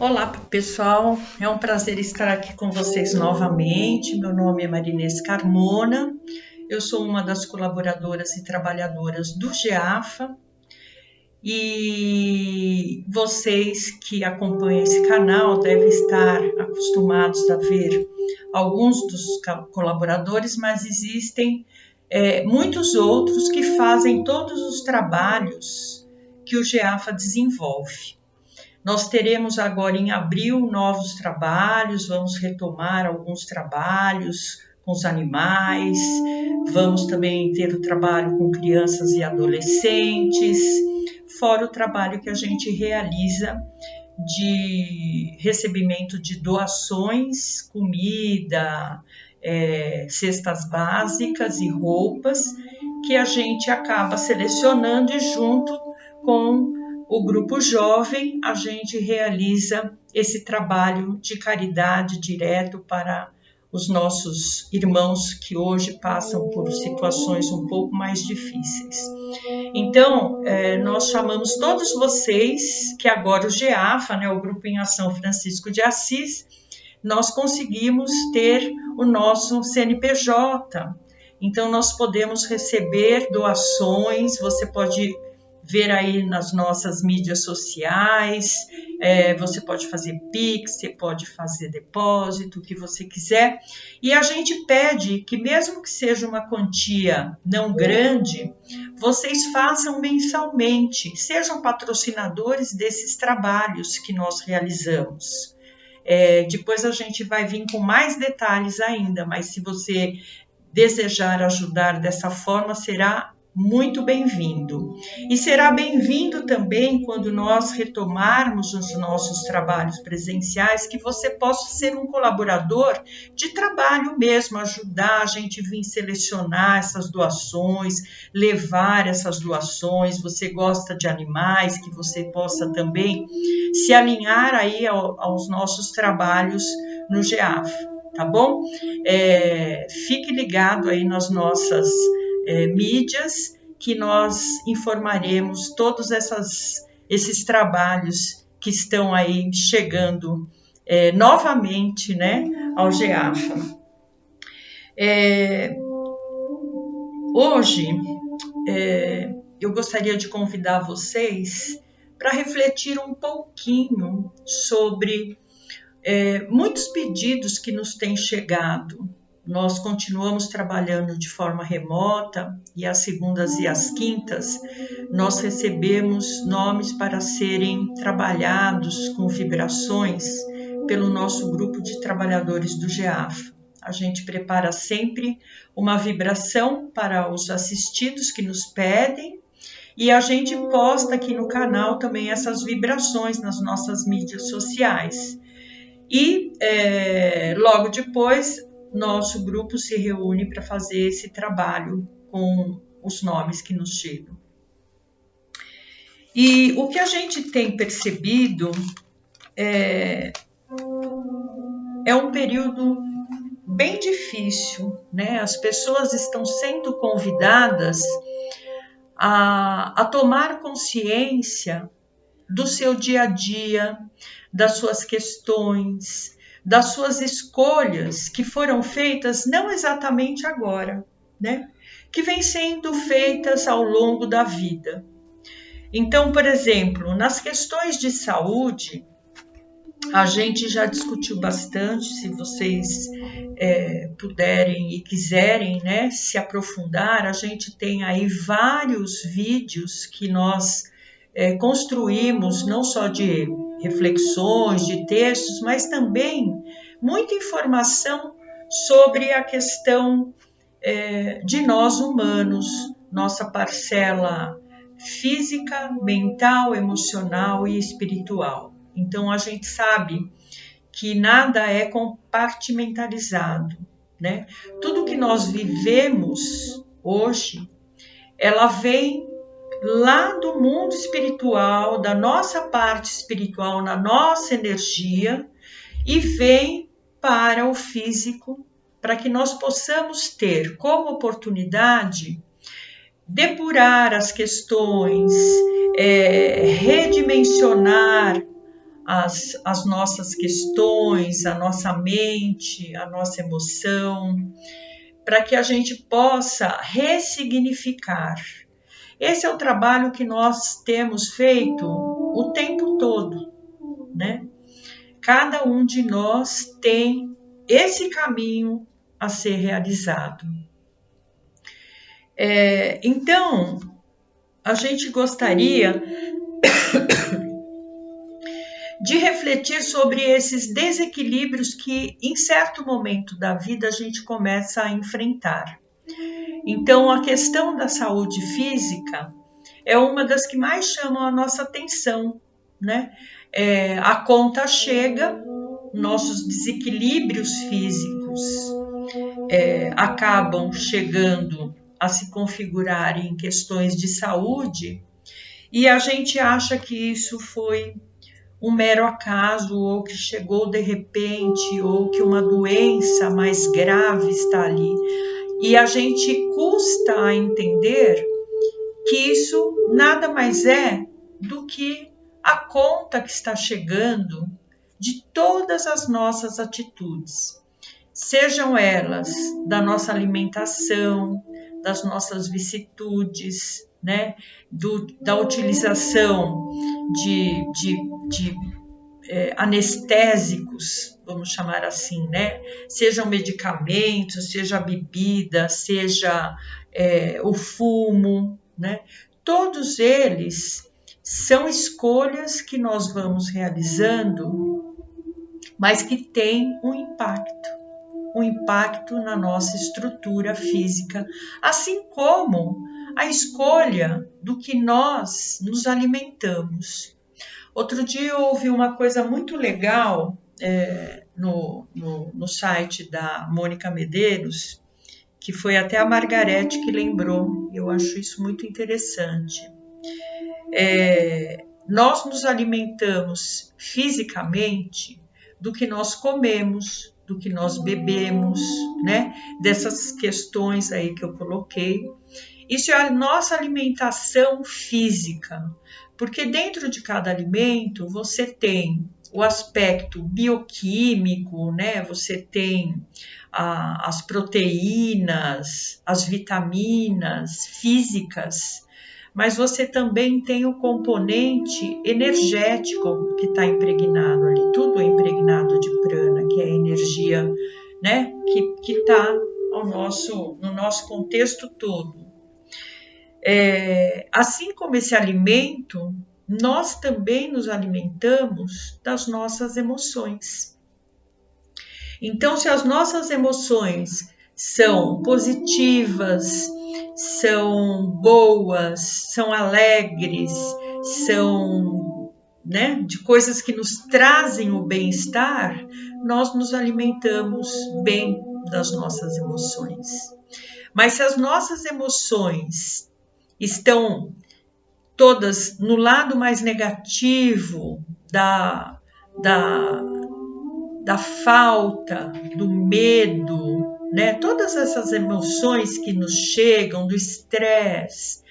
Olá, pessoal. É um prazer estar aqui com vocês novamente. Meu nome é Marinês Carmona. Eu sou uma das colaboradoras e trabalhadoras do GEAFA. E vocês que acompanham esse canal devem estar acostumados a ver alguns dos colaboradores, mas existem muitos outros que fazem todos os trabalhos que o GEAFA desenvolve. Nós teremos agora em abril novos trabalhos, vamos retomar alguns trabalhos com os animais, vamos também ter o trabalho com crianças e adolescentes, fora o trabalho que a gente realiza de recebimento de doações, comida, cestas básicas e roupas, que a gente acaba selecionando e junto com o grupo jovem, a gente realiza esse trabalho de caridade direto para os nossos irmãos que hoje passam por situações um pouco mais difíceis. Então, nós chamamos todos vocês, que agora o GEAFA, o Grupo em Ação Francisco de Assis, nós conseguimos ter o nosso CNPJ. Então, nós podemos receber doações, você pode ver aí nas nossas mídias sociais, você pode fazer Pix, você pode fazer depósito, o que você quiser. E a gente pede que mesmo que seja uma quantia não grande, vocês façam mensalmente, sejam patrocinadores desses trabalhos que nós realizamos. Depois a gente vai vir com mais detalhes ainda, mas se você desejar ajudar dessa forma, será muito bem-vindo. E será bem-vindo também quando nós retomarmos os nossos trabalhos presenciais, que você possa ser um colaborador de trabalho mesmo, ajudar a gente vir selecionar essas doações, levar essas doações. Você gosta de animais, que você possa também se alinhar aí aos nossos trabalhos no GEAFA, tá bom? Fique ligado aí nas nossas mídias, que nós informaremos todos esses trabalhos que estão aí chegando novamente, ao GEAFA. Hoje, eu gostaria de convidar vocês para refletir um pouquinho sobre muitos pedidos que nos têm chegado. Nós continuamos trabalhando de forma remota e às segundas e às quintas nós recebemos nomes para serem trabalhados com vibrações pelo nosso grupo de trabalhadores do GEAFA. A gente prepara sempre uma vibração para os assistidos que nos pedem e a gente posta aqui no canal também essas vibrações nas nossas mídias sociais. E logo depois, nosso grupo se reúne para fazer esse trabalho com os nomes que nos chegam. E o que a gente tem percebido é um período bem difícil, As pessoas estão sendo convidadas a tomar consciência do seu dia a dia, das suas questões, das suas escolhas que foram feitas não exatamente agora, que vêm sendo feitas ao longo da vida. Então, por exemplo, nas questões de saúde, a gente já discutiu bastante, se vocês puderem e quiserem se aprofundar, a gente tem aí vários vídeos que nós construímos, não só de reflexões, de textos, mas também muita informação sobre a questão de nós humanos, nossa parcela física, mental, emocional e espiritual. Então, a gente sabe que nada é compartimentalizado, Tudo que nós vivemos hoje, ela vem lá do mundo espiritual, da nossa parte espiritual, na nossa energia, e vem para o físico, para que nós possamos ter como oportunidade depurar as questões, redimensionar as nossas questões, a nossa mente, a nossa emoção, para que a gente possa ressignificar. Esse é o trabalho que nós temos feito o tempo todo, né? Cada um de nós tem esse caminho a ser realizado. Então, a gente gostaria de refletir sobre esses desequilíbrios que, em certo momento da vida, a gente começa a enfrentar. Então, a questão da saúde física é uma das que mais chamam a nossa atenção, né? A conta chega, nossos desequilíbrios físicos acabam chegando a se configurar em questões de saúde e a gente acha que isso foi um mero acaso, ou que chegou de repente, ou que uma doença mais grave está ali. E a gente custa a entender que isso nada mais é do que a conta que está chegando de todas as nossas atitudes, sejam elas da nossa alimentação, das nossas vicissitudes, né? Da utilização de anestésicos, vamos chamar assim, né? Sejam medicamentos, seja a bebida, seja o fumo, né? Todos eles são escolhas que nós vamos realizando, mas que têm um impacto na nossa estrutura física, assim como a escolha do que nós nos alimentamos. Outro dia eu ouvi uma coisa muito legal no site da Mônica Medeiros, que foi até a Margarete que lembrou. Eu acho isso muito interessante. Nós nos alimentamos fisicamente do que nós comemos, do que nós bebemos, né? Dessas questões aí que eu coloquei. Isso é a nossa alimentação física, porque dentro de cada alimento você tem o aspecto bioquímico, né? Você tem as proteínas, as vitaminas físicas, mas você também tem o componente energético que está impregnado ali. Tudo é impregnado de prana, que é a energia, né? Que está no nosso contexto todo. Assim como esse alimento, nós também nos alimentamos das nossas emoções. Então, se as nossas emoções são positivas, são boas, são alegres, são, né, de coisas que nos trazem o bem-estar, nós nos alimentamos bem das nossas emoções. Mas se as nossas emoções estão todas no lado mais negativo da falta, do medo, né? Todas essas emoções que nos chegam, do estresse,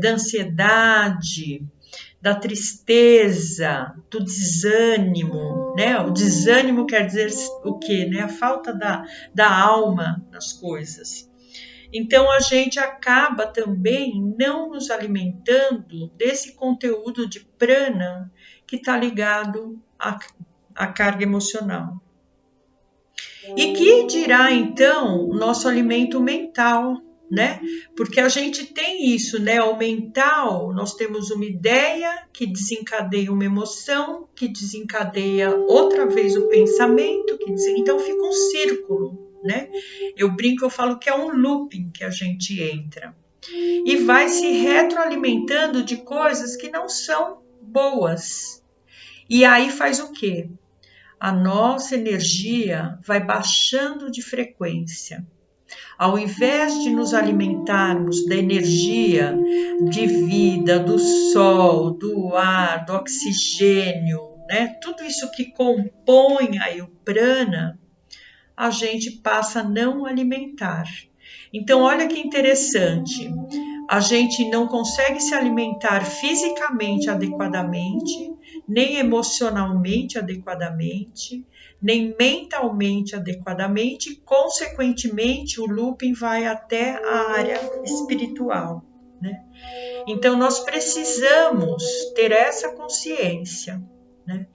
da ansiedade, da tristeza, do desânimo, né? O desânimo quer dizer o quê? Né? A falta da alma nas coisas. Então, a gente acaba também não nos alimentando desse conteúdo de prana que está ligado à carga emocional. E que dirá, então, o nosso alimento mental, né? Porque a gente tem isso, né? O mental, nós temos uma ideia que desencadeia uma emoção, que desencadeia outra vez o pensamento, então fica um círculo, né? Eu brinco, eu falo que é um looping que a gente entra e vai se retroalimentando de coisas que não são boas. E aí faz o quê? A nossa energia vai baixando de frequência. Ao invés de nos alimentarmos da energia de vida, do sol, do ar, do oxigênio, né? Tudo isso que compõe aí o prana, a gente passa a não alimentar. Então, olha que interessante. a gente não consegue se alimentar fisicamente adequadamente, nem emocionalmente adequadamente, nem mentalmente adequadamente, e, consequentemente, o looping vai até a área espiritual, né? Então, nós precisamos ter essa consciência, né?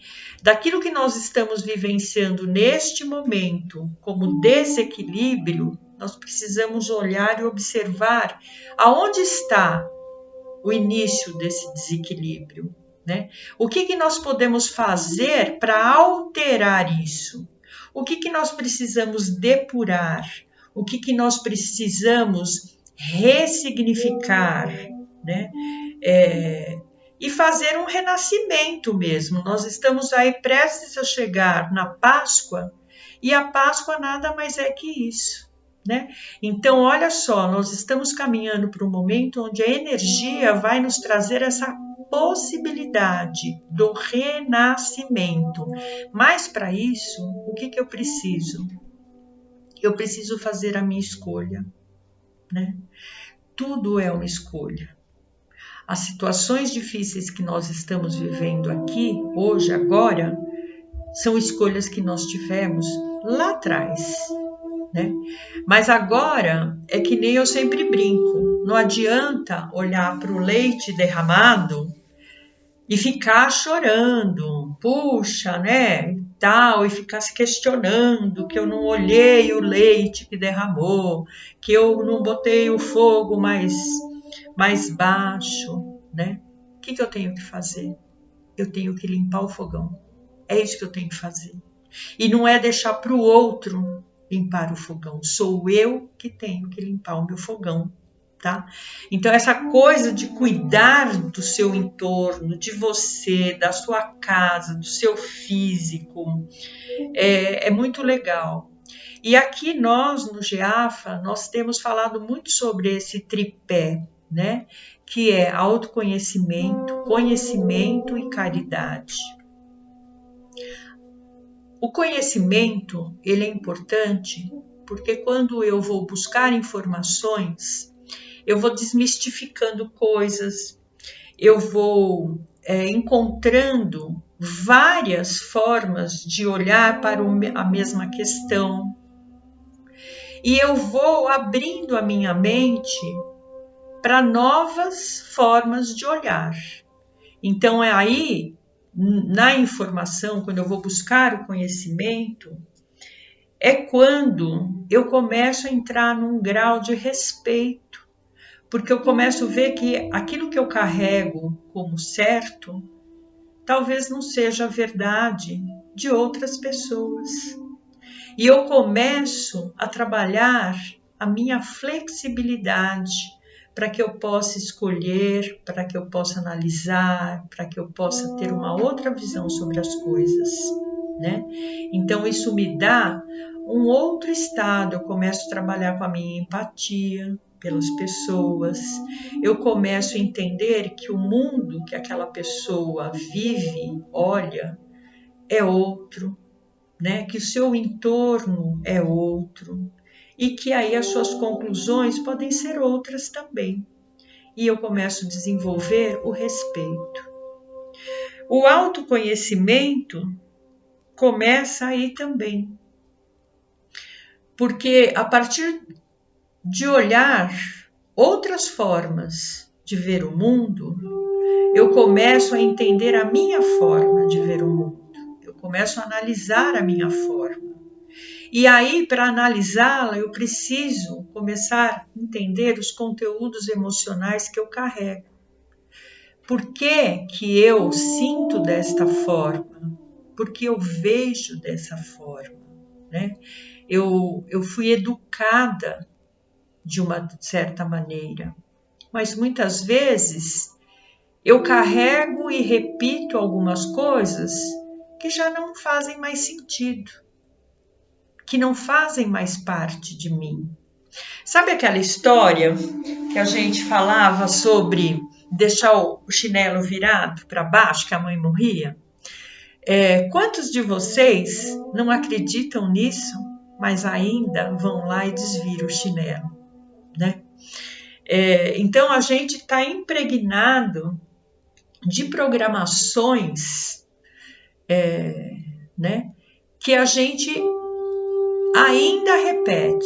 Daquilo que nós estamos vivenciando neste momento como desequilíbrio, nós precisamos olhar e observar aonde está o início desse desequilíbrio, né? O que nós podemos fazer para alterar isso? O que nós precisamos depurar? O que nós precisamos ressignificar, né? E fazer um renascimento mesmo. Nós estamos aí prestes a chegar na Páscoa, e a Páscoa nada mais é que isso, né? Então, olha só, nós estamos caminhando para um momento onde a energia vai nos trazer essa possibilidade do renascimento. Mas para isso, o que eu preciso? Eu preciso fazer a minha escolha, né? Tudo é uma escolha. As situações difíceis que nós estamos vivendo aqui, hoje, agora, são escolhas que nós tivemos lá atrás, né? Mas agora é que nem eu sempre brinco, não adianta olhar para o leite derramado e ficar chorando, puxa, né, e tal, e ficar se questionando que eu não olhei o leite que derramou, que eu não botei o fogo mais baixo, né? O que eu tenho que fazer? Eu tenho que limpar o fogão. É isso que eu tenho que fazer. E não é deixar para o outro limpar o fogão. Sou eu que tenho que limpar o meu fogão, tá? Então, essa coisa de cuidar do seu entorno, de você, da sua casa, do seu físico, é muito legal. E aqui nós, no GEAFA, nós temos falado muito sobre esse tripé, né? Que é autoconhecimento, conhecimento e caridade. O conhecimento, ele é importante porque quando eu vou buscar informações, eu vou desmistificando coisas, eu vou encontrando várias formas de olhar para a mesma questão. E eu vou abrindo a minha mente para novas formas de olhar. Então, é aí, na informação, quando eu vou buscar o conhecimento, é quando eu começo a entrar num grau de respeito, porque eu começo a ver que aquilo que eu carrego como certo, talvez não seja a verdade de outras pessoas. E eu começo a trabalhar a minha flexibilidade para que eu possa escolher, para que eu possa analisar, para que eu possa ter uma outra visão sobre as coisas, né? Então isso me dá um outro estado. Eu começo a trabalhar com a minha empatia pelas pessoas, eu começo a entender que o mundo que aquela pessoa vive, olha, é outro, né? Que o seu entorno é outro e que aí as suas conclusões podem ser outras também. E eu começo a desenvolver o respeito. O autoconhecimento começa aí também, porque a partir de olhar outras formas de ver o mundo, eu começo a entender a minha forma de ver o mundo. Eu começo a analisar a minha forma. E aí, para analisá-la, eu preciso começar a entender os conteúdos emocionais que eu carrego. Por que eu sinto desta forma? Por que eu vejo dessa forma, né? Eu fui educada de uma certa maneira, mas muitas vezes eu carrego e repito algumas coisas que já não fazem mais sentido, que não fazem mais parte de mim. Sabe aquela história que a gente falava sobre deixar o chinelo virado para baixo, que a mãe morria? Quantos de vocês não acreditam nisso, mas ainda vão lá e desviram o chinelo, né? Então a gente está impregnado de programações, né, que a gente ainda repete.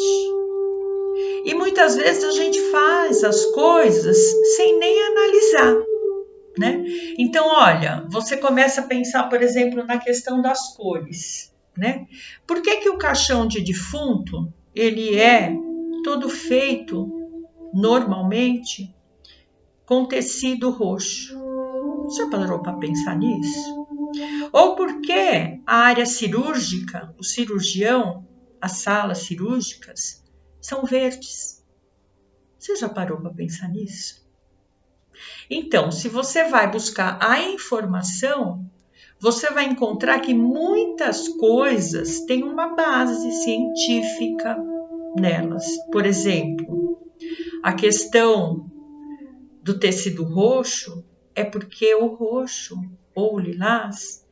E muitas vezes a gente faz as coisas sem nem analisar, né? Então, olha, você começa a pensar, por exemplo, na questão das cores, né? Por que o caixão de defunto, ele é todo feito, normalmente, com tecido roxo? Você parou para pensar nisso? Ou por que a área cirúrgica, o cirurgião, as salas cirúrgicas, são verdes? Você já parou para pensar nisso? Então, se você vai buscar a informação, você vai encontrar que muitas coisas têm uma base científica nelas. Por exemplo, a questão do tecido roxo é porque o roxo ou o lilás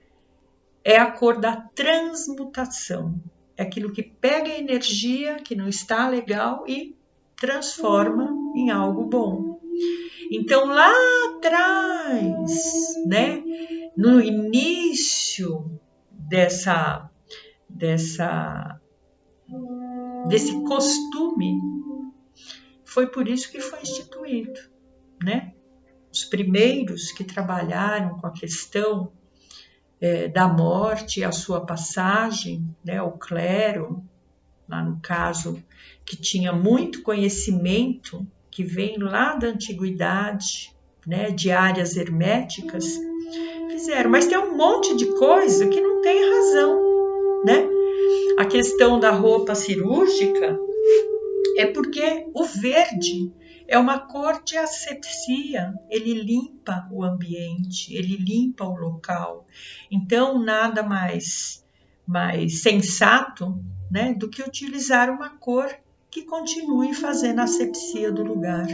é a cor da transmutação. É aquilo que pega a energia que não está legal e transforma em algo bom. Então, lá atrás, né, no início desse costume, foi por isso que foi instituído, né? Os primeiros que trabalharam com a questão da morte, a sua passagem, né, o clero, lá no caso, que tinha muito conhecimento, que vem lá da antiguidade, né, de áreas herméticas, fizeram. Mas tem um monte de coisa que não tem razão, né? A questão da roupa cirúrgica é porque o verde é uma cor de asepsia, ele limpa o ambiente, ele limpa o local. Então, nada mais sensato, né, do que utilizar uma cor que continue fazendo a asepsia do lugar,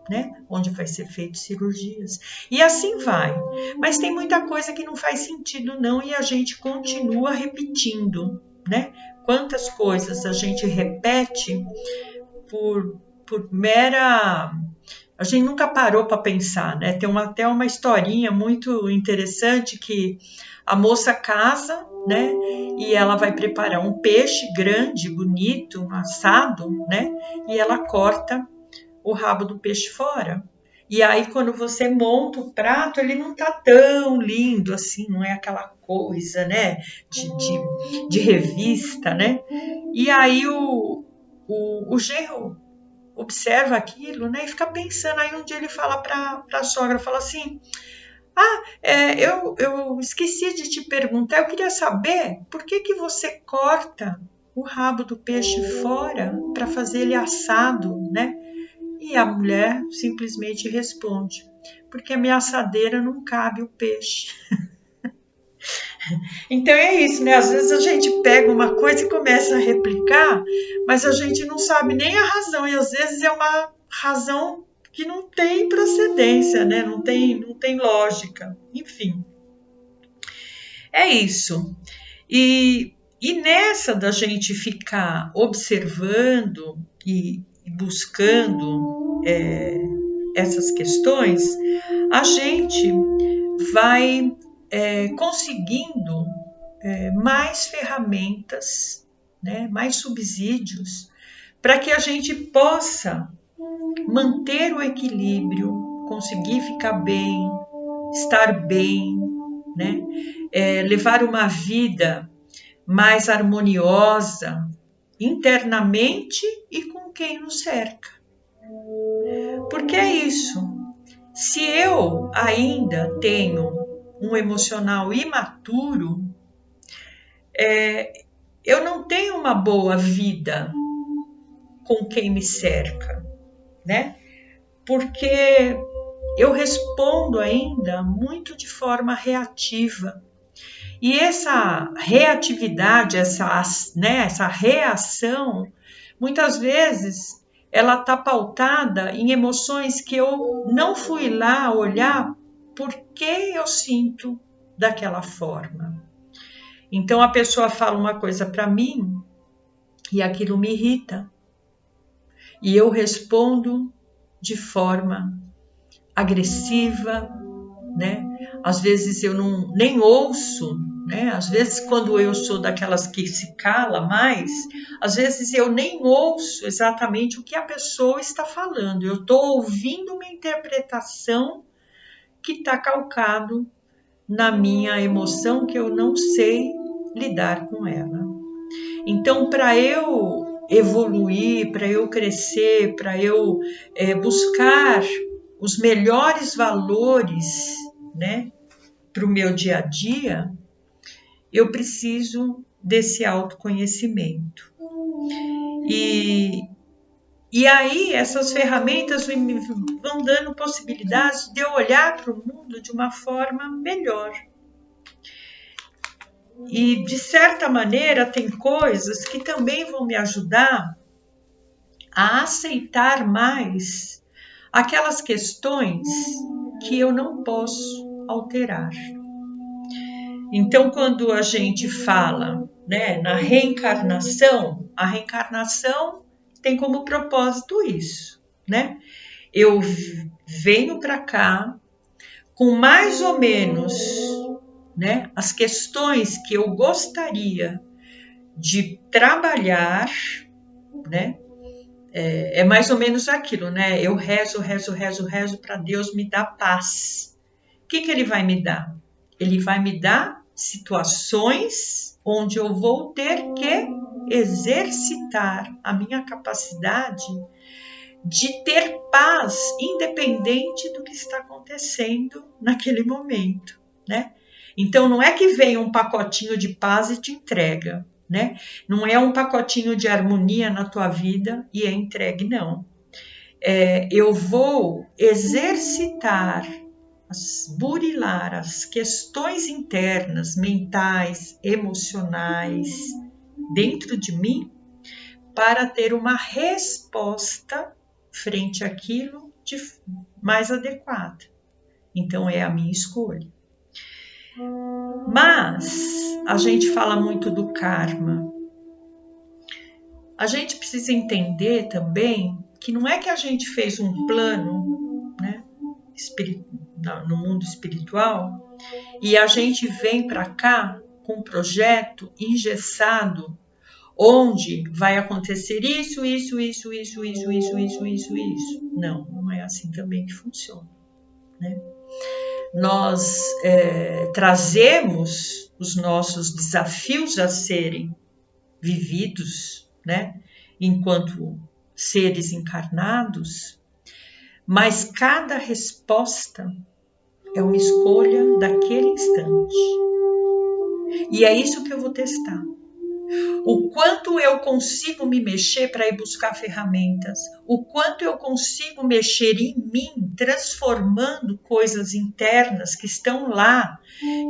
né, onde vai ser feito cirurgias. E assim vai. Mas tem muita coisa que não faz sentido não e a gente continua repetindo, né? Quantas coisas a gente repete por mera... A gente nunca parou para pensar, né? Tem até uma historinha muito interessante que a moça casa, né? E ela vai preparar um peixe grande, bonito, um assado, né? E ela corta o rabo do peixe fora. E aí, quando você monta o prato, ele não tá tão lindo assim, não é aquela coisa, né? De revista, né? E aí o genro observa aquilo, né, e fica pensando. Aí um dia ele fala para a sogra, fala assim, eu esqueci de te perguntar, eu queria saber por que você corta o rabo do peixe fora para fazer ele assado, né? E a mulher simplesmente responde, porque a minha assadeira não cabe o peixe. Então é isso, né? Às vezes a gente pega uma coisa e começa a replicar, mas a gente não sabe nem a razão, e às vezes é uma razão que não tem procedência, né? Não tem lógica. Enfim, é isso. E nessa da gente ficar observando e buscando essas questões, a gente vai conseguindo mais ferramentas, né, mais subsídios, para que a gente possa manter o equilíbrio, conseguir ficar bem, estar bem, né, levar uma vida mais harmoniosa internamente e com quem nos cerca. Porque é isso. Se eu ainda tenho um emocional imaturo, eu não tenho uma boa vida com quem me cerca, né? Porque eu respondo ainda muito de forma reativa. E essa reatividade, essa reação, muitas vezes ela está pautada em emoções que eu não fui lá olhar por que eu sinto daquela forma. Então a pessoa fala uma coisa para mim e aquilo me irrita. E eu respondo de forma agressiva, né? Às vezes eu nem ouço, né? Às vezes quando eu sou daquelas que se cala mais, às vezes eu nem ouço exatamente o que a pessoa está falando. Eu estou ouvindo uma interpretação que está calcado na minha emoção, que eu não sei lidar com ela. Então, para eu evoluir, para eu crescer, para eu buscar os melhores valores, né, para o meu dia a dia, eu preciso desse autoconhecimento. E aí essas ferramentas me vão dando possibilidades de eu olhar para o mundo de uma forma melhor. E de certa maneira tem coisas que também vão me ajudar a aceitar mais aquelas questões que eu não posso alterar. Então, quando a gente fala, né, na reencarnação, a reencarnação tem como propósito isso, né? Eu venho para cá com mais ou menos, né, as questões que eu gostaria de trabalhar, né? É mais ou menos aquilo, né? Eu rezo para Deus me dar paz. O que ele vai me dar? Ele vai me dar situações onde eu vou ter que exercitar a minha capacidade de ter paz, independente do que está acontecendo naquele momento, né? Então, não é que vem um pacotinho de paz e te entrega, né? Não é um pacotinho de harmonia na tua vida e é entregue, não. Eu vou exercitar, burilar as questões internas, mentais, emocionais dentro de mim para ter uma resposta frente àquilo mais adequada. Então é a minha escolha. Mas a gente fala muito do karma. A gente precisa entender também que não é que a gente fez um plano, né, no mundo espiritual e a gente vem para cá com um projeto engessado onde vai acontecer isso. Não é assim também que funciona, né? Nós trazemos os nossos desafios a serem vividos, né, enquanto seres encarnados, mas cada resposta é uma escolha daquele instante. E é isso que eu vou testar. O quanto eu consigo me mexer para ir buscar ferramentas, o quanto eu consigo mexer em mim, transformando coisas internas que estão lá,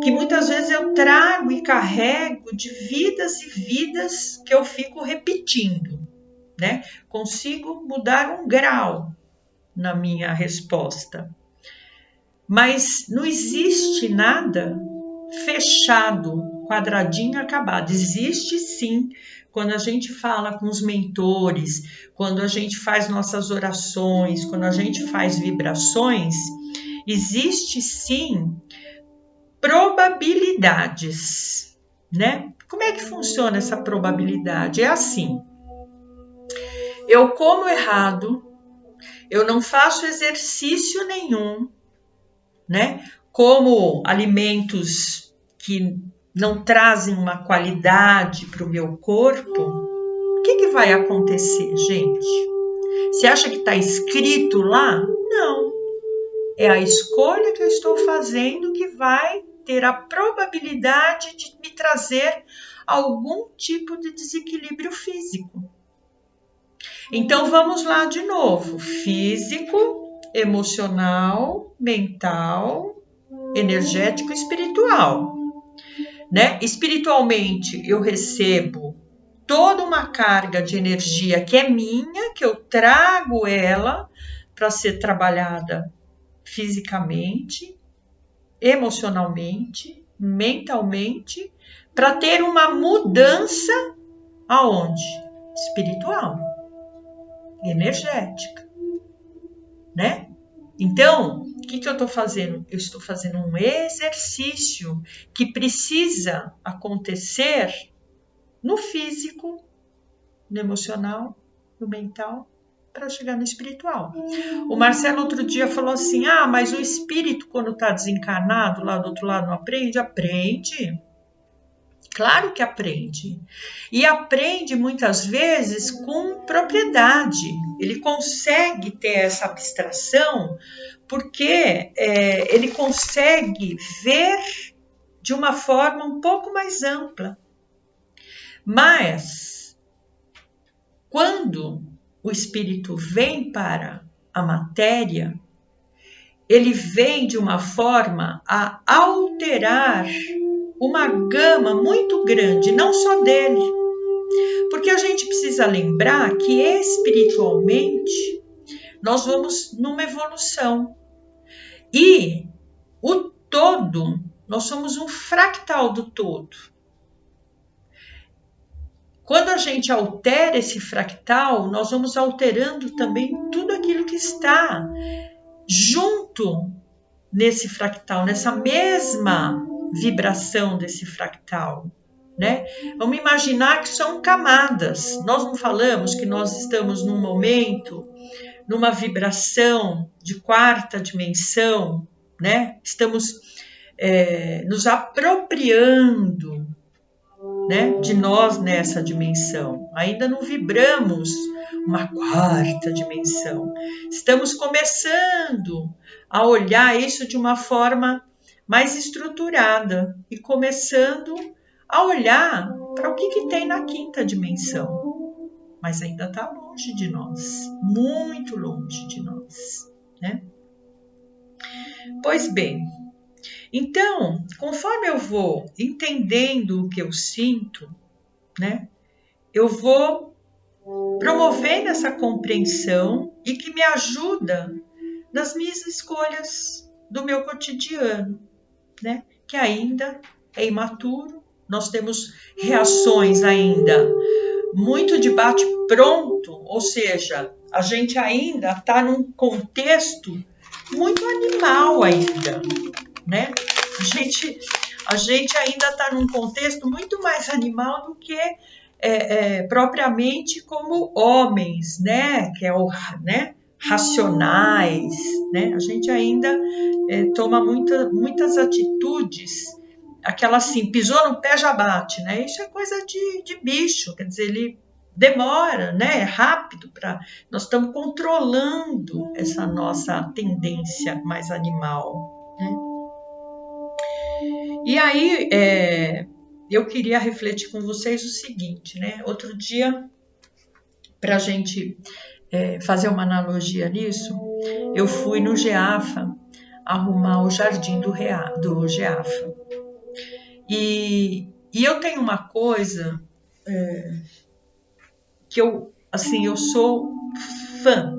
que muitas vezes eu trago e carrego de vidas e vidas que eu fico repetindo, né? Consigo mudar um grau na minha resposta. Mas não existe nada fechado, quadradinho, acabado. Existe sim, quando a gente fala com os mentores, quando a gente faz nossas orações, quando a gente faz vibrações, existe sim probabilidades, né? Como é que funciona essa probabilidade? É assim, eu como errado, eu não faço exercício nenhum, né? Como alimentos que não trazem uma qualidade para o meu corpo, o que vai acontecer, gente? Você acha que está escrito lá? Não. É a escolha que eu estou fazendo que vai ter a probabilidade de me trazer algum tipo de desequilíbrio físico. Então, vamos lá de novo. Físico, emocional, mental, energético e espiritual, né? Espiritualmente, eu recebo toda uma carga de energia que é minha, que eu trago ela para ser trabalhada fisicamente, emocionalmente, mentalmente, para ter uma mudança aonde? Espiritual, energética. né? Então, o que eu estou fazendo? Eu estou fazendo um exercício que precisa acontecer no físico, no emocional, no mental, para chegar no espiritual. O Marcelo outro dia falou assim, mas o espírito quando está desencarnado lá do outro lado não aprende? Aprende. Claro que aprende. E aprende muitas vezes com propriedade. Ele consegue ter essa abstração porque ele consegue ver de uma forma um pouco mais ampla. Mas, quando o espírito vem para a matéria, ele vem de uma forma a alterar uma gama muito grande, não só dele. Porque a gente precisa lembrar que espiritualmente nós vamos numa evolução. E o todo, nós somos um fractal do todo. Quando a gente altera esse fractal, nós vamos alterando também tudo aquilo que está junto nesse fractal, nessa mesma vibração desse fractal, né? Vamos imaginar que são camadas. Nós não falamos que nós estamos num momento, numa vibração de quarta dimensão, né? Estamos nos apropriando, né, de nós nessa dimensão. Ainda não vibramos uma quarta dimensão. Estamos começando a olhar isso de uma forma mais estruturada e começando a olhar para o que tem na quinta dimensão. Mas ainda está longe de nós, muito longe de nós, né? Pois bem, então, conforme eu vou entendendo o que eu sinto, né, eu vou promovendo essa compreensão e que me ajuda nas minhas escolhas do meu cotidiano, né, que ainda é imaturo, nós temos reações ainda muito de bate-pronto, ou seja, a gente ainda está num contexto muito animal ainda, né? A gente ainda está num contexto muito mais animal do que propriamente como homens, né? Que é o, né? Racionais, né? A gente ainda toma muitas atitudes, aquela assim, pisou no pé já bate, né? Isso é coisa de bicho, quer dizer, ele demora, né? É rápido nós estamos controlando essa nossa tendência mais animal, né? E aí, eu queria refletir com vocês o seguinte, né? Outro dia, para a gente fazer uma analogia nisso, eu fui no GEAFA arrumar o jardim do GEAFA. E eu tenho uma coisa que eu sou fã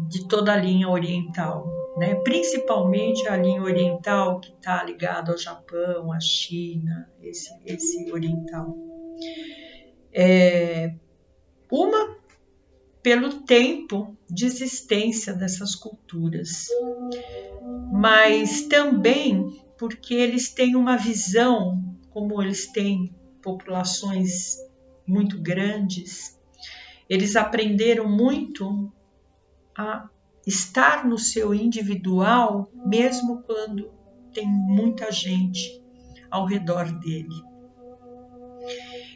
de toda a linha oriental, né? Principalmente a linha oriental que está ligada ao Japão, à China, esse oriental. Uma, pelo tempo de existência dessas culturas, mas também porque eles têm uma visão, como eles têm populações muito grandes, eles aprenderam muito a estar no seu individual, mesmo quando tem muita gente ao redor dele.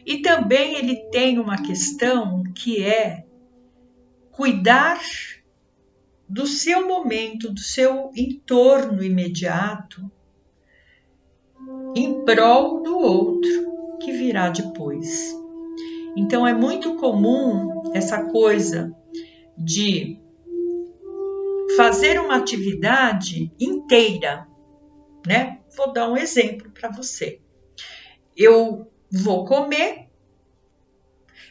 E também ele tem uma questão que é cuidar do seu momento, do seu entorno imediato, em prol do outro que virá depois. Então é muito comum essa coisa de fazer uma atividade inteira, né? Vou dar um exemplo para você. Eu vou comer,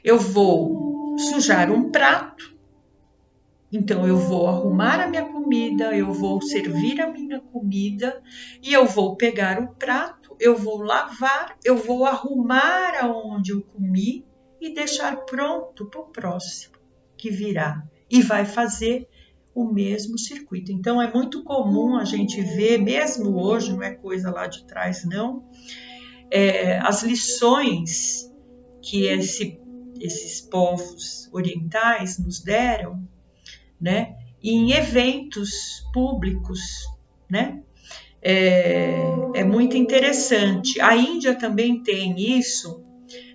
eu vou sujar um prato, então eu vou arrumar a minha comida, eu vou servir a minha comida e eu vou pegar o prato, eu vou lavar, eu vou arrumar aonde eu comi e deixar pronto para o próximo que virá e vai fazer o mesmo circuito. Então é muito comum a gente ver, mesmo hoje, não é coisa lá de trás não, as lições que esses povos orientais nos deram, né, em eventos públicos, né? É muito interessante. A Índia também tem isso,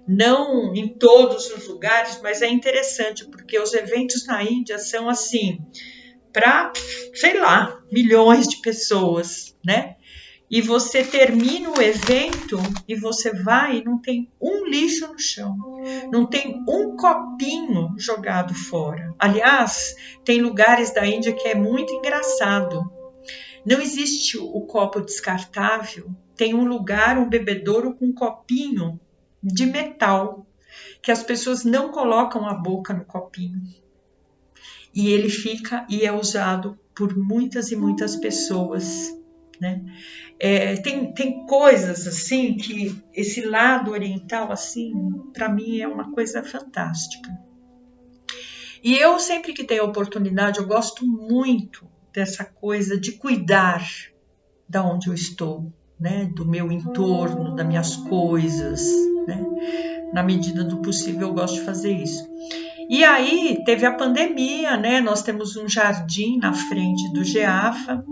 não em todos os lugares, mas é interessante porque os eventos na Índia são assim, para, sei lá, milhões de pessoas, né? E você termina o evento e você vai e não tem um lixo no chão, não tem um copinho jogado fora. Aliás, tem lugares da Índia que é muito engraçado. Não existe o copo descartável, tem um lugar, um bebedouro com um copinho de metal, que as pessoas não colocam a boca no copinho. E ele fica e é usado por muitas e muitas pessoas, né? Tem coisas assim que esse lado oriental, assim, para mim é uma coisa fantástica. E eu sempre que tenho oportunidade, eu gosto muito dessa coisa de cuidar da onde eu estou, né? Do meu entorno, das minhas coisas, né? Na medida do possível eu gosto de fazer isso. E aí teve a pandemia, né? Nós temos um jardim na frente do GEAFA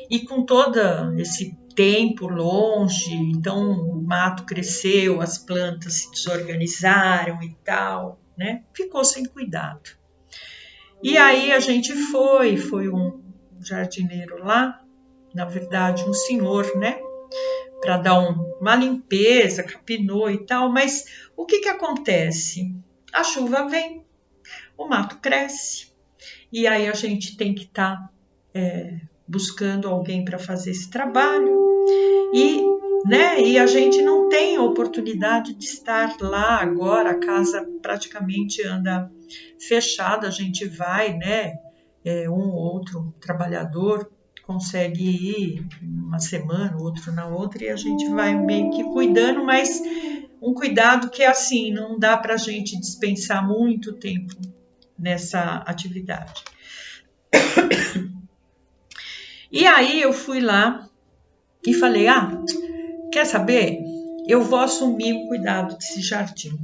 e com todo esse tempo longe, então o mato cresceu, as plantas se desorganizaram e tal, né? Ficou sem cuidado. E aí a gente foi um jardineiro lá, na verdade um senhor, né? Para dar uma limpeza, capinou e tal, mas o que acontece? A chuva vem, o mato cresce, e aí a gente tem que estar buscando alguém para fazer esse trabalho, e a gente não tem a oportunidade de estar lá agora, a casa praticamente anda fechada, a gente vai, né? Um ou outro trabalhador consegue ir uma semana, outro na outra, e a gente vai meio que cuidando, mas um cuidado que assim, não dá para a gente dispensar muito tempo nessa atividade. E aí eu fui lá e falei, quer saber? Eu vou assumir o cuidado desse jardim.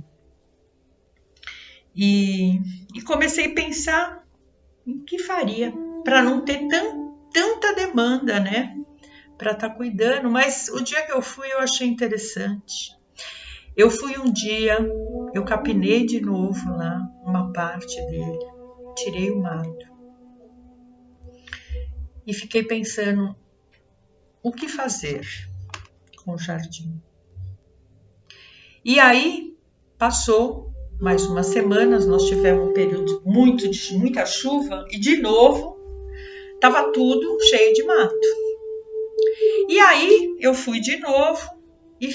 E comecei a pensar em que faria para não ter tanta demanda, né? Para estar cuidando, mas o dia que eu fui eu achei interessante. Eu fui um dia, eu capinei de novo lá uma parte dele, tirei o mato e fiquei pensando o que fazer com o jardim. E aí passou mais umas semanas, nós tivemos um período de muita chuva e de novo estava tudo cheio de mato. E aí eu fui de novo e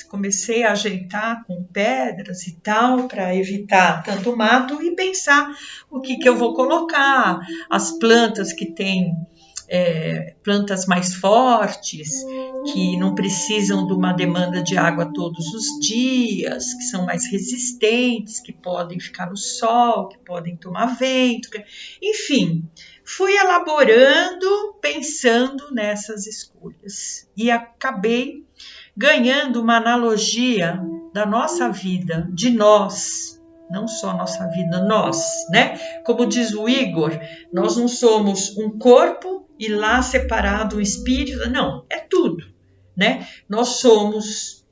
comecei a ajeitar com pedras e tal, para evitar tanto mato e pensar o que eu vou colocar, as plantas que têm plantas mais fortes, que não precisam de uma demanda de água todos os dias, que são mais resistentes, que podem ficar no sol, que podem tomar vento, enfim, fui elaborando, pensando nessas escolhas e acabei ganhando uma analogia da nossa vida, de nós, não só nossa vida, nós, né? Como diz o Igor, nós não somos um corpo e lá separado o espírito, não, é tudo, né? Nós somos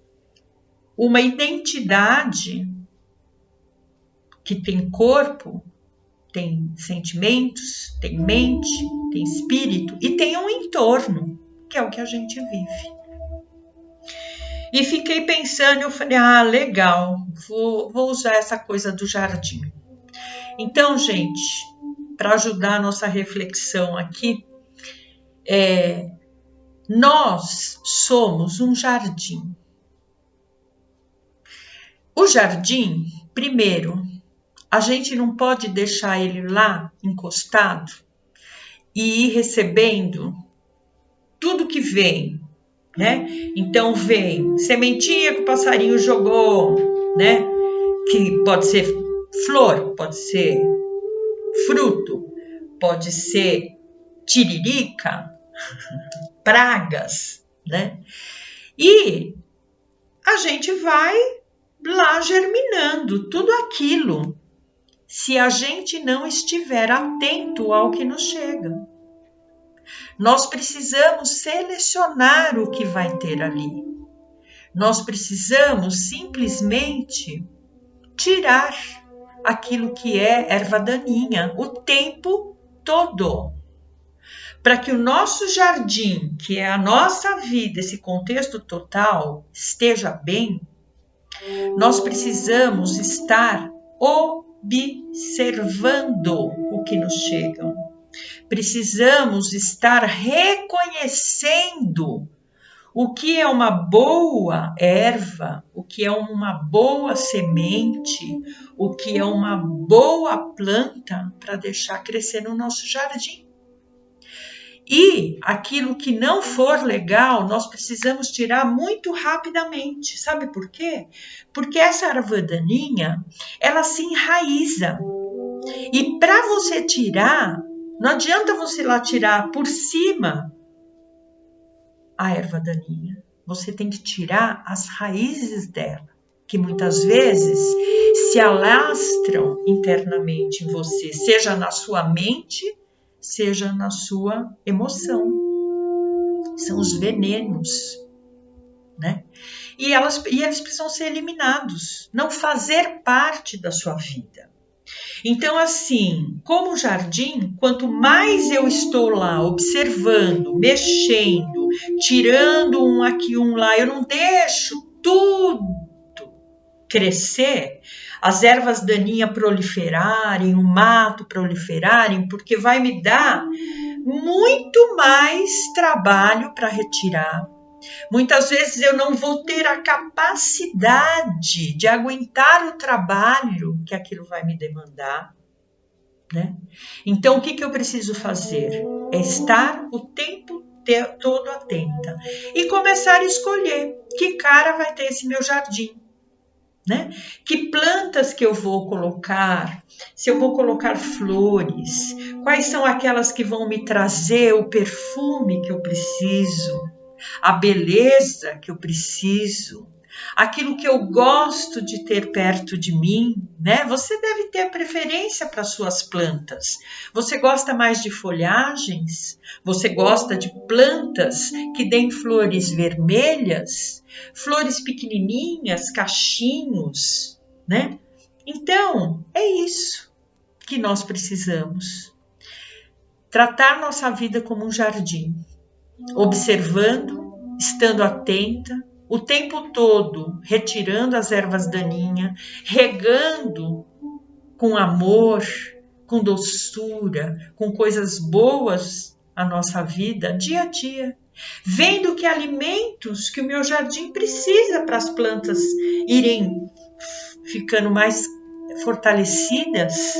uma identidade que tem corpo, tem sentimentos, tem mente, tem espírito e tem um entorno, que é o que a gente vive. E fiquei pensando, eu falei, legal, vou usar essa coisa do jardim. Então, gente, para ajudar a nossa reflexão aqui, nós somos um jardim. O jardim, primeiro, a gente não pode deixar ele lá encostado e ir recebendo tudo que vem, né? Então vem sementinha que o passarinho jogou, né? Que pode ser flor, pode ser fruto, pode ser tiririca, pragas, né? E a gente vai lá germinando tudo aquilo, se a gente não estiver atento ao que nos chega. Nós precisamos selecionar o que vai ter ali. Nós precisamos simplesmente tirar aquilo que é erva daninha o tempo todo. Para que o nosso jardim, que é a nossa vida, esse contexto total, esteja bem, nós precisamos estar observando o que nos chega. Precisamos estar reconhecendo o que é uma boa erva, o que é uma boa semente, o que é uma boa planta para deixar crescer no nosso jardim. E aquilo que não for legal, nós precisamos tirar muito rapidamente. Sabe por quê? Porque essa erva daninha, ela se enraiza. E para você tirar, não adianta você lá tirar por cima a erva daninha. Você tem que tirar as raízes dela, que muitas vezes se alastram internamente em você, seja na sua mente, seja na sua emoção. São os venenos, né? E eles precisam ser eliminados, não fazer parte da sua vida. Então, assim, como jardim, quanto mais eu estou lá observando, mexendo, tirando um aqui, um lá, eu não deixo tudo crescer, as ervas daninhas proliferarem, o mato proliferarem, porque vai me dar muito mais trabalho para retirar. Muitas vezes eu não vou ter a capacidade de aguentar o trabalho que aquilo vai me demandar, né? Então, o que eu preciso fazer? É estar o tempo todo atenta e começar a escolher que cara vai ter esse meu jardim, né? Que plantas que eu vou colocar, se eu vou colocar flores, quais são aquelas que vão me trazer o perfume que eu preciso, a beleza que eu preciso, aquilo que eu gosto de ter perto de mim, né? Você deve ter preferência para suas plantas. Você gosta mais de folhagens? Você gosta de plantas que deem flores vermelhas? Flores pequenininhas, cachinhos, né? Então, é isso que nós precisamos. Tratar nossa vida como um jardim. Observando, estando atenta, o tempo todo retirando as ervas daninhas, regando com amor, com doçura, com coisas boas a nossa vida, dia a dia. Vendo que alimentos que o meu jardim precisa para as plantas irem ficando mais fortalecidas,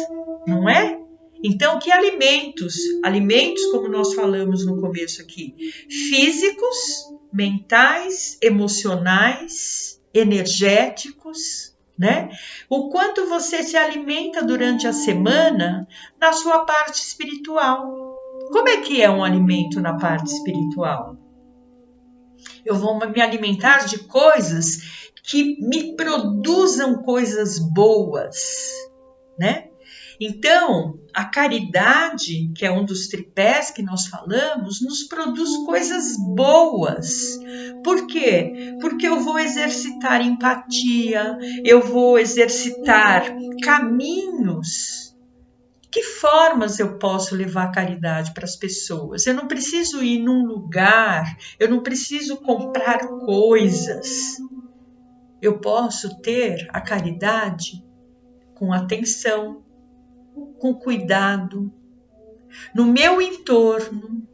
não é? Então, que alimentos? Alimentos, como nós falamos no começo aqui, físicos, mentais, emocionais, energéticos, né? O quanto você se alimenta durante a semana na sua parte espiritual. Como é que é um alimento na parte espiritual? Eu vou me alimentar de coisas que me produzam coisas boas, né? Então, a caridade, que é um dos tripés que nós falamos, nos produz coisas boas. Por quê? Porque eu vou exercitar empatia, eu vou exercitar caminhos. Que formas eu posso levar caridade para as pessoas? Eu não preciso ir num lugar, eu não preciso comprar coisas. Eu posso ter a caridade com atenção, com cuidado, no meu entorno,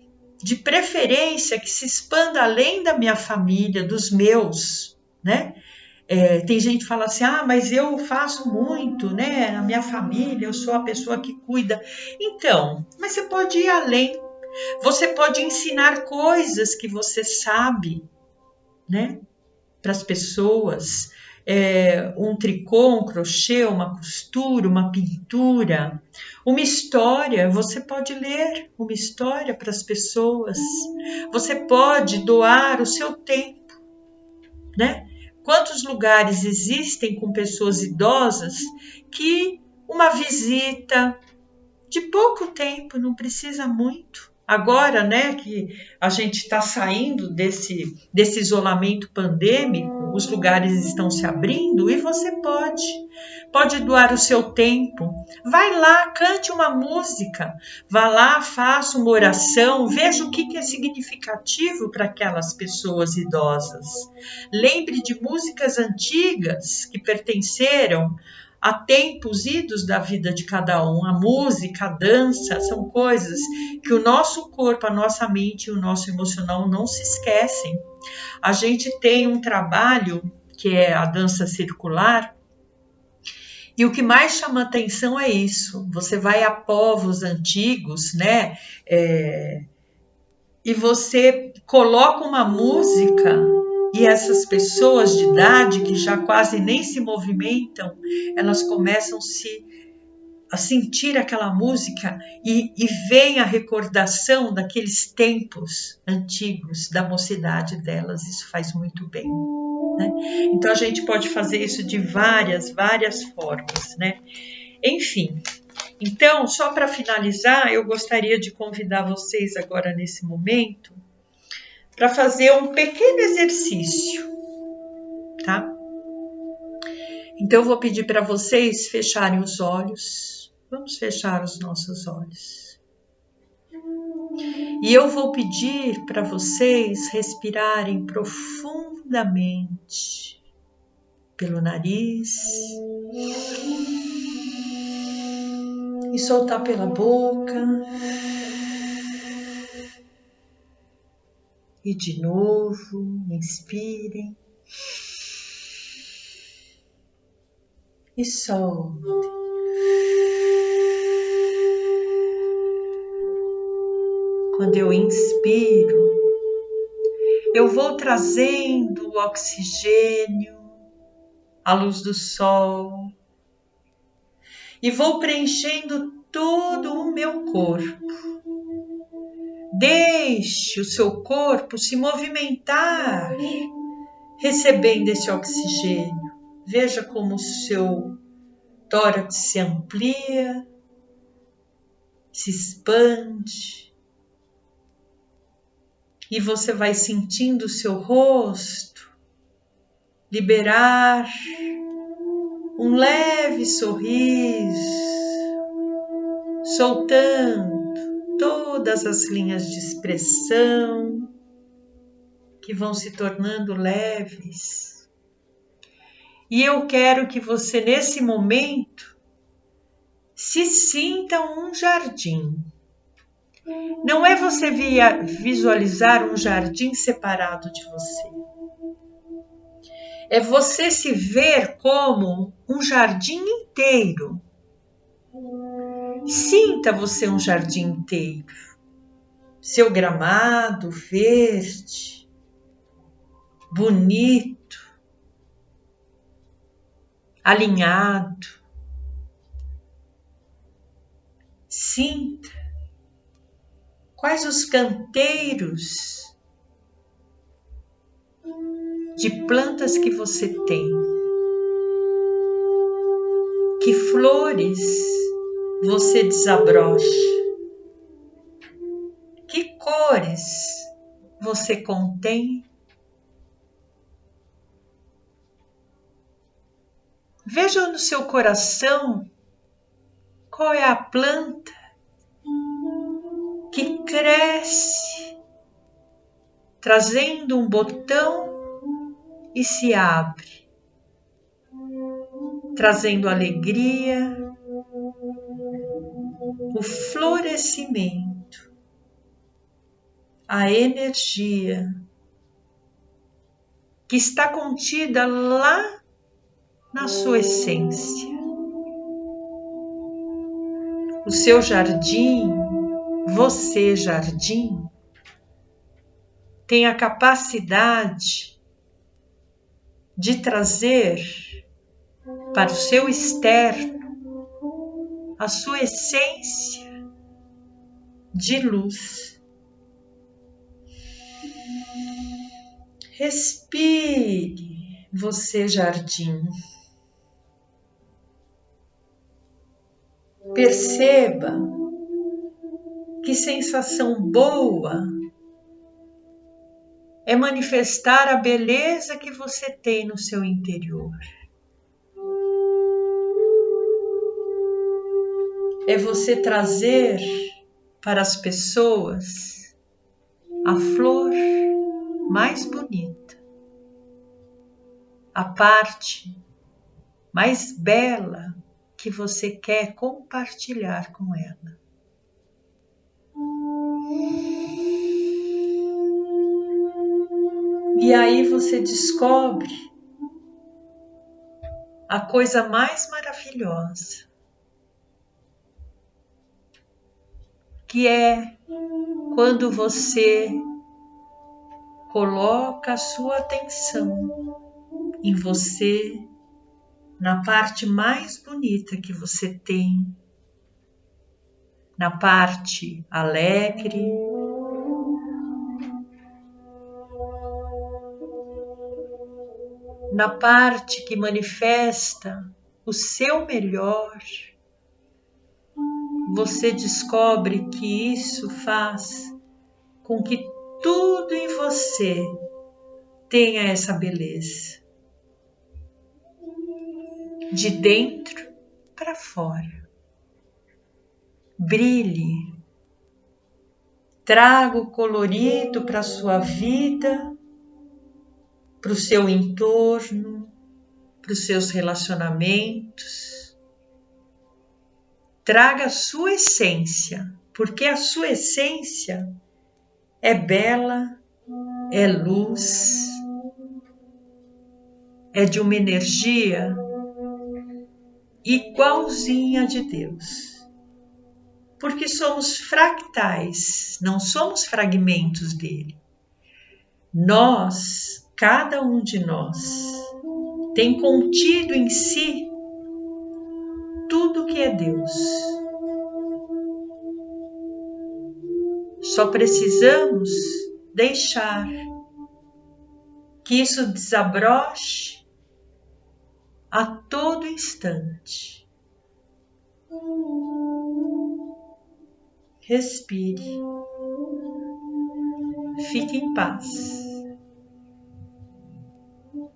de preferência que se expanda além da minha família, dos meus, né? Tem gente que fala assim, mas eu faço muito, né? Na minha família, eu sou a pessoa que cuida. Então, mas você pode ir além. Você pode ensinar coisas que você sabe, né? para as pessoas, um tricô, um crochê, uma costura, uma pintura, uma história. Você pode ler uma história para as pessoas, você pode doar o seu tempo, né? Quantos lugares existem com pessoas idosas que uma visita de pouco tempo, não precisa muito. Agora, né, que a gente está saindo desse isolamento pandêmico, os lugares estão se abrindo e você pode doar o seu tempo. Vai lá, cante uma música, vá lá, faça uma oração, veja o que é significativo para aquelas pessoas idosas. Lembre de músicas antigas que pertenceram a tempos idos da vida de cada um. A música, a dança, são coisas que o nosso corpo, a nossa mente e o nosso emocional não se esquecem. A gente tem um trabalho que é a dança circular, e o que mais chama atenção é isso. Você vai a povos antigos, né? E você coloca uma música, e essas pessoas de idade que já quase nem se movimentam, elas começam a sentir aquela música e vem a recordação daqueles tempos antigos, da mocidade delas. Isso faz muito bem, né? Então a gente pode fazer isso de várias formas, né? Enfim, então, só para finalizar, eu gostaria de convidar vocês agora nesse momento para fazer um pequeno exercício, tá? Então, eu vou pedir para vocês fecharem os olhos. Vamos fechar os nossos olhos. E eu vou pedir para vocês respirarem profundamente pelo nariz e soltar pela boca. E de novo, inspirem e soltem. Quando eu inspiro, eu vou trazendo o oxigênio, a luz do sol, e vou preenchendo todo o meu corpo. Deixe o seu corpo se movimentar, recebendo esse oxigênio. Veja como o seu tórax se amplia, se expande. E você vai sentindo o seu rosto liberar um leve sorriso, soltando todas as linhas de expressão que vão se tornando leves. E eu quero que você, nesse momento, se sinta um jardim. Não é você visualizar um jardim separado de você. É você se ver como um jardim inteiro. Sinta você um jardim inteiro. Seu gramado verde, bonito, alinhado. Sinta quais os canteiros de plantas que você tem. Que flores você desabrocha. Que cores você contém. Veja no seu coração qual é a planta que cresce, trazendo um botão e se abre, trazendo alegria, o florescimento, a energia que está contida lá na sua essência. O seu jardim, você jardim, tem a capacidade de trazer para o seu externo a sua essência de luz. Respire, você jardim. Perceba que sensação boa é manifestar a beleza que você tem no seu interior. É você trazer para as pessoas a flor mais bonita, a parte mais bela que você quer compartilhar com ela. E aí você descobre a coisa mais maravilhosa, que é quando você coloca a sua atenção em você, na parte mais bonita que você tem, na parte alegre, na parte que manifesta o seu melhor. Você descobre que isso faz com que tudo em você tenha essa beleza, de dentro para fora. Brilhe, traga o colorido para a sua vida, para o seu entorno, para os seus relacionamentos. Traga a sua essência, porque a sua essência é bela, é luz, é de uma energia igualzinha de Deus. Porque somos fractais, não somos fragmentos dele. Nós, cada um de nós, tem contido em si tudo que é Deus. Só precisamos deixar que isso desabroche a todo instante. Respire. Fique em paz.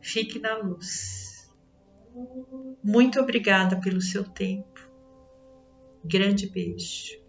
Fique na luz. Muito obrigada pelo seu tempo. Grande beijo.